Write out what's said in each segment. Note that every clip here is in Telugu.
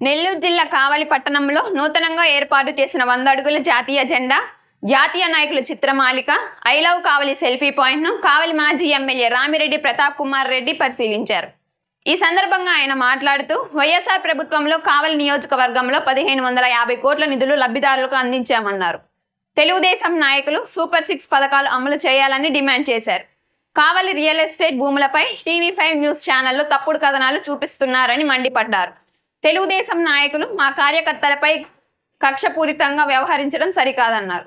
నెల్లూరు జిల్లా కావలి పట్టణంలో నూతనంగా ఏర్పాటు చేసిన 100 అడుగుల జాతీయ జెండా, జాతీయ నాయకుల చిత్రమాలిక, ఐ లవ్ కావలి సెల్ఫీ పాయింట్ను కావలి మాజీ ఎమ్మెల్యే రామిరెడ్డి ప్రతాప్ కుమార్ రెడ్డి పరిశీలించారు. ఈ సందర్భంగా ఆయన మాట్లాడుతూ వైఎస్ఆర్ ప్రభుత్వంలో కావలి నియోజకవర్గంలో 1550 కోట్ల నిధులు లబ్ధిదారులకు అందించామన్నారు. తెలుగుదేశం నాయకులు సూపర్ 6 పథకాలు అమలు చేయాలని డిమాండ్ చేశారు. కావలి రియల్ ఎస్టేట్ భూములపై TV5 న్యూస్ ఛానల్లో తప్పుడు కథనాలు చూపిస్తున్నారని మండిపడ్డారు. తెలుగుదేశం నాయకులు మా కార్యకర్తలపై కక్షపూరితంగా వ్యవహరించడం సరికాదన్నారు.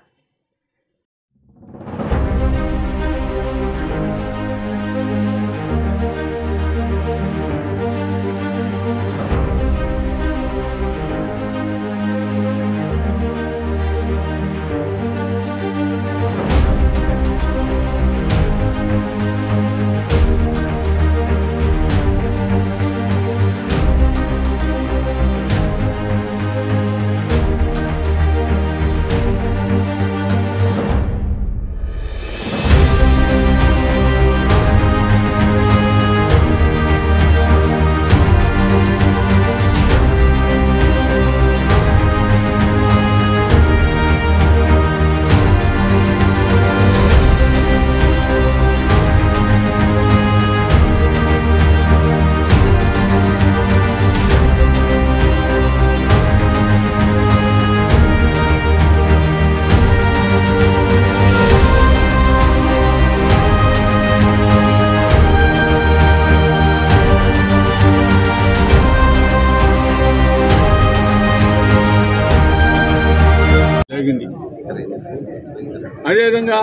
అదేవిధంగా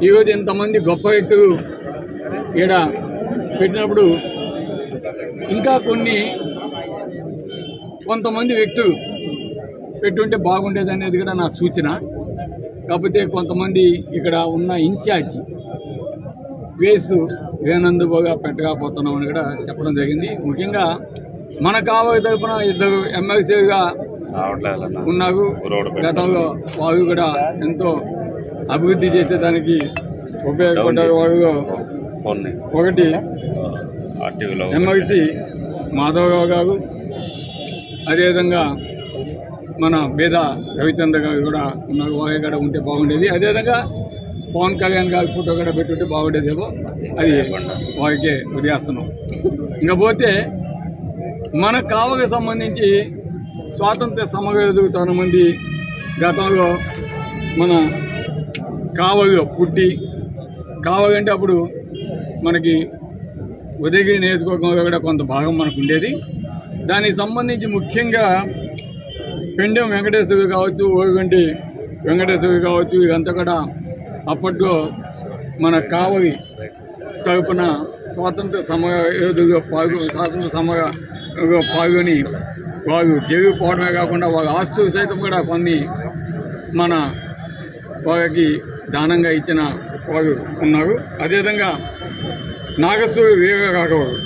ఈరోజు ఇంతమంది గొప్ప వ్యక్తులు ఈడ పెట్టినప్పుడు ఇంకా కొంతమంది వ్యక్తులు పెట్టుంటే బాగుండేది అనేది కూడా నా సూచన. కాకపోతే కొంతమంది ఇక్కడ ఉన్న ఇన్ఛార్జి వేసు వేనందుగా పెట్టకపోతున్నామని కూడా చెప్పడం జరిగింది. ముఖ్యంగా మన కావలి తరఫున 2 ఎమ్మెల్సీగా ఉన్నారు. గతంలో వారు కూడా ఎంతో అభివృద్ధి చేసేదానికి ఉపయోగపడ్డారు. వారు ఒకటి ఎమ్మెల్సీ మాధవరావు గారు, అదేవిధంగా మన బేద రవిచంద్ర గారు కూడా ఉన్నారు. వారు కూడా ఉంటే బాగుండేది. అదేవిధంగా పవన్ కళ్యాణ్ గారి ఫోటో కూడా పెట్టుంటే బాగుండేదేమో, అది వారికే వదిలేస్తున్నాం. ఇంకా పోతే మన కావలికి సంబంధించి స్వాతంత్ర సమరయోధులు చాలా మంది గతంలో మన కావలిలో పుట్టి, కావలి అంటే అప్పుడు మనకి ఉదయగిరి నియోజకవర్గంలో కూడా కొంత భాగం మనకు ఉండేది. దానికి సంబంధించి ముఖ్యంగా పెండెం వెంకటేశ్వరి కావచ్చు, ఓరుగంటి వెంకటేశ్వరి కావచ్చు, ఇదంతా కూడా అప్పట్లో మన కావలి తరపున స్వాతంత్ర సమరయోధులుగా పాల్గొని వారు జరిగిపోవడమే కాకుండా వారి ఆస్తులు సైతం కూడా కొన్ని మన వారికి దానంగా ఇచ్చిన వారు ఉన్నారు. అదేవిధంగా నాగసూరి వీరరాఘవుడు,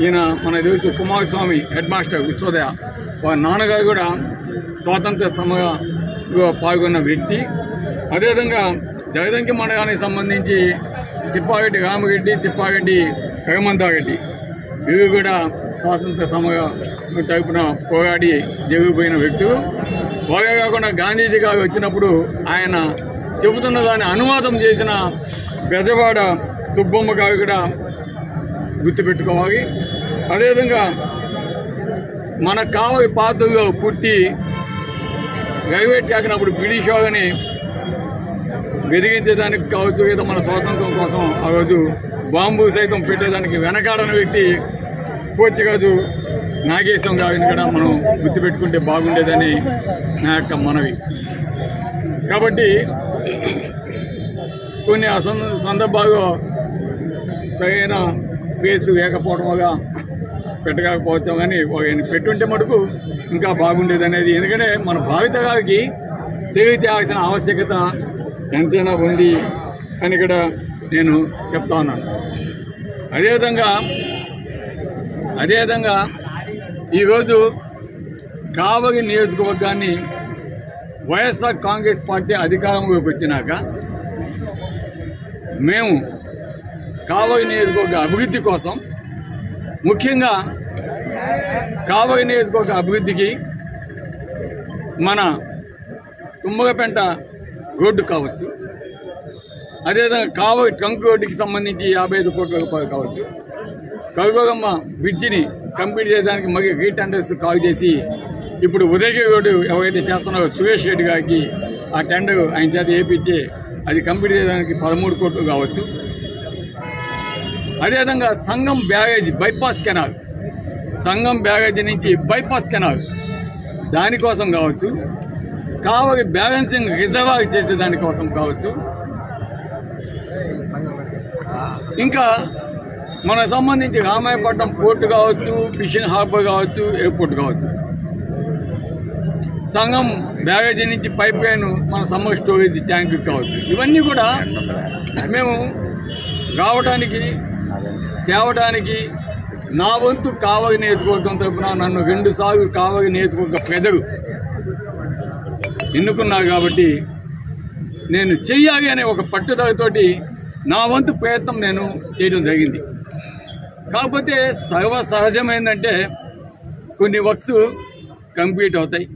ఈయన మన తెలుసు కుమారస్వామి హెడ్ మాస్టర్ విశ్వోదయ, వారి నాన్నగారు కూడా స్వాతంత్ర సమరంలో పాల్గొన్న వ్యక్తి. అదేవిధంగా జగదంకి మండలానికి సంబంధించి తిప్పారెడ్డి రామరెడ్డి, తిప్పారెడ్డి హనుమంతారెడ్డి, వీరు కూడా స్వాతంత్ర సమర తరపున పోరాడి జరిగిపోయిన వ్యక్తులు. వారే కాకుండా గాంధీజీ గారు వచ్చినప్పుడు ఆయన చెబుతున్న దాన్ని అనువాదం చేసిన బెజవాడ సుబ్బమ్మ గారు కూడా గుర్తుపెట్టుకోవాలి. అదేవిధంగా మన కావలి పాత్రలో పుట్టి రైల్వే ట్రాక్ అప్పుడు బ్రిటిష్ వాళ్ళని వెదిగించేదానికి కావచ్చు, ఏదో మన స్వాతంత్రం కోసం ఆ రోజు బాంబు సైతం పెట్టేదానికి వెనకాడని వ్యక్తి పోర్చుగీసు నాగేశం గారిని కూడా మనం గుర్తుపెట్టుకుంటే బాగుండేదని నా యొక్క మనవి. కాబట్టి కొన్ని సందర్భాల్లో సరైన ప్లేస్ లేకపోవడం వల్ల పెట్టకపోవచ్చాం, కానీ పెట్టుంటే మటుకు ఇంకా బాగుండేది అనేది. ఎందుకంటే మన భావితరాలకి తెలియచేయాల్సిన ఆవశ్యకత ఎంతైనా ఉంది అని కూడా నేను చెప్తా ఉన్నాను. అదేవిధంగా ఈరోజు కావలి నియోజకవర్గాన్ని వైఎస్ఆర్ కాంగ్రెస్ పార్టీ అధికారంలోకి వచ్చినాక మేము కావలి నియోజకవర్గ అభివృద్ధి కోసం ముఖ్యంగా కావలి నియోజకవర్గ అభివృద్ధికి మన తుమ్మగపెంట రోడ్డు కావచ్చు, అదేవిధంగా కావలి ట్రంక్ రోడ్డుకి సంబంధించి 55 కోట్ల రూపాయలు కావచ్చు, కరుగోగమ్మ బ్రిడ్జిని కంప్లీట్ చేయడానికి మరి రీటెండర్స్ కాల్ చేసి ఇప్పుడు ఉదయగిరి రోడ్డు ఎవరైతే చేస్తున్నారో సురేష్ రెడ్డి గారికి ఆ టెండర్ ఆయన చేత వేయించి అది కంప్లీట్ చేయడానికి 13 కోట్లు కావచ్చు. అదేవిధంగా సంగం బ్యారేజ్ బైపాస్ కెనాల్, సంగం బ్యారేజ్ నుంచి బైపాస్ కెనాల్ దానికోసం కావచ్చు, కావలి బ్యాలెన్సింగ్ రిజర్వాయర్ చేసే దానికోసం కావచ్చు, ఇంకా మనకు సంబంధించి రామాయపట్నం పోర్టు కావచ్చు, ఫిషింగ్ హార్బర్ కావచ్చు, ఎయిర్పోర్ట్ కావచ్చు, సంగం బ్యారేజీ నుంచి పైప్ లైన్ మన సమ్మర్ స్టోరేజ్ ట్యాంక్ కావచ్చు, ఇవన్నీ కూడా మేము రావడానికి తేవడానికి నా వంతు కావలి నియోజకవర్గం తరఫున నన్ను 2 సార్లు కావలి నియోజకవర్గ ప్రజలు ఎన్నుకున్నారు కాబట్టి నేను చెయ్యాలి అనే ఒక పట్టుదలతోటి నా వంతు ప్రయత్నం నేను చేయడం జరిగింది. కాకపోతే సహజమైందంటే కొన్ని వర్క్స్ కంప్లీట్ అవుతాయి,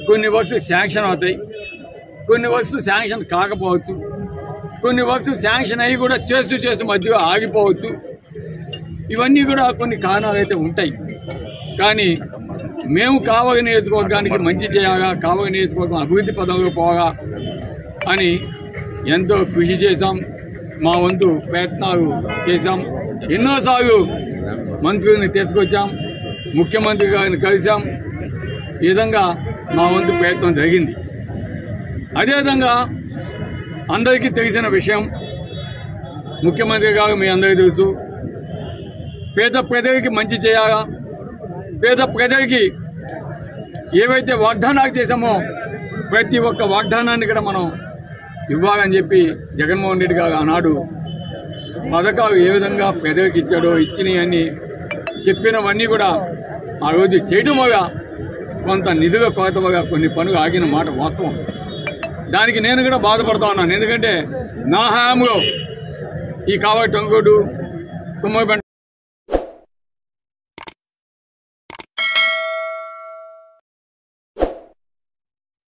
కొన్ని వర్క్స్ శాంక్షన్ అవుతాయి, కొన్ని వర్క్స్ శాంక్షన్ కాకపోవచ్చు, కొన్ని వర్క్స్ శాంక్షన్ అయ్యి కూడా చేస్తూ మధ్యలో ఆగిపోవచ్చు. ఇవన్నీ కూడా కొన్ని కారణాలు అయితే ఉంటాయి. కానీ మేము కావలి నియోజకవర్గానికి మంచి చేయాలా, కావలి నియోజకవర్గం అభివృద్ధి పదంలో పోగా అని ఎంతో కృషి చేశాం, మా వంతు ప్రయత్నాలు చేశాం. ఎన్నోసార్లు మంత్రుల్ని తీసుకొచ్చాం, ముఖ్యమంత్రి గారిని కలిసాం. ఈ విధంగా మా వంతు ప్రయత్నం జరిగింది. అదేవిధంగా అందరికీ తెలిసిన విషయం, ముఖ్యమంత్రి గారు మీ అందరికీ తెలుసు, పేద ప్రజలకి మంచి చేయాలా, పేద ప్రజలకి ఏవైతే వాగ్దానాలు చేశామో ప్రతి ఒక్క వాగ్దానాన్ని కూడా మనం ఇవ్వాలని చెప్పి జగన్మోహన్ రెడ్డి గారు ఆనాడు పథకాలు ఏ విధంగా ప్రజలకు ఇచ్చాడో ఇచ్చినవన్నీ చెప్పినవన్నీ కూడా ఆ రోజు చేయడం వల్ల కొంత నిధుల కొరత వల్ల కొన్ని పనులు ఆగిన మాట వాస్తవం. దానికి నేను కూడా బాధపడతా ఉన్నాను. ఎందుకంటే నా హయాంలో ఈ కావలి ట్రంక్ రోడ్డు, తుమ్మగపెంట